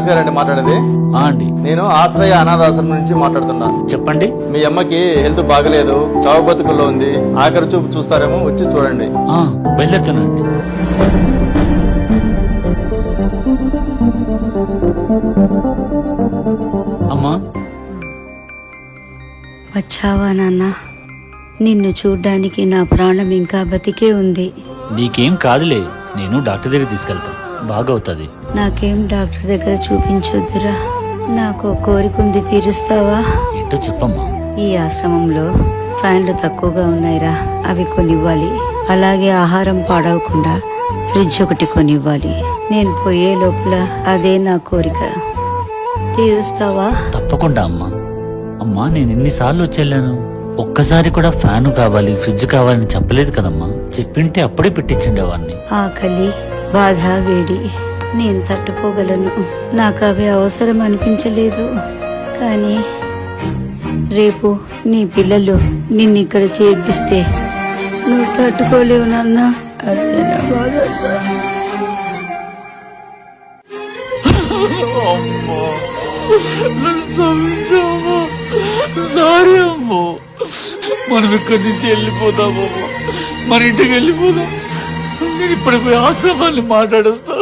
గారండి మాట్లాడేది? అండి, నేను ఆశ్రయ అనాథాశ్రమం నుంచి మాట్లాడుతున్నా. చెప్పండి. మీ అమ్మకి హెల్త్ బాగలేదు, చావు బతుకుల్లో ఉంది. ఆఖరి చూపు చూస్తారేమో, వచ్చి చూడండి. బయలుదేరుతానండి. అమ్మా, వచ్చావా నాన్న? నిన్ను చూడ్డానికి నా ప్రాణం ఇంకా బతికే ఉంది. నీకేం కాదులే, నేను డాక్టర్ దగ్గర తీసుకెళ్తా, బాగవుతుంది. నాకేం డాక్టర్ దగ్గర చూపించొద్దురా, నాకు కోరిక ఉంది, తీరుస్తావా? ఏంటో చెప్పమ్మా. ఈ ఆశ్రమంలో ఫ్యాన్లు తక్కువగా ఉన్నాయిరా, అవి కొనివ్వాలి. అలాగే ఆహారం పాడవకుండా ఫ్రిడ్జ్ ఒకటి కొనివ్వాలి. నేను పోయే లోపల అదే నా కోరిక, తీరుస్తావా? తప్పకుండా అమ్మా. అమ్మా, నేను ఎన్నిసార్లు వచ్చేళ్ళాను, ఒక్కసారి కూడా ఫ్యాన్ కావాలి, ఫ్రిడ్జ్ కావాలని చెప్పలేదు కదమ్మా. చెప్పింటే అప్పుడే పెట్టించుండేవాడిని. ఆకలి, బాధ, వేడి నేను తట్టుకోగలను, నాకు అవి అవసరం అనిపించలేదు. కానీ రేపు నీ పిల్లలు నిన్ను ఇక్కడ చేర్పిస్తే నువ్వు తట్టుకోలేవు నాన్న. అదే నా బాధ. మనం ఇక్కడి నుంచి వెళ్ళిపోదాము, మన ఇంటికి వెళ్ళిపోదాం. నేను ఇప్పుడు పోయి ఆశ్రమాన్ని మాట్లాడేస్తా.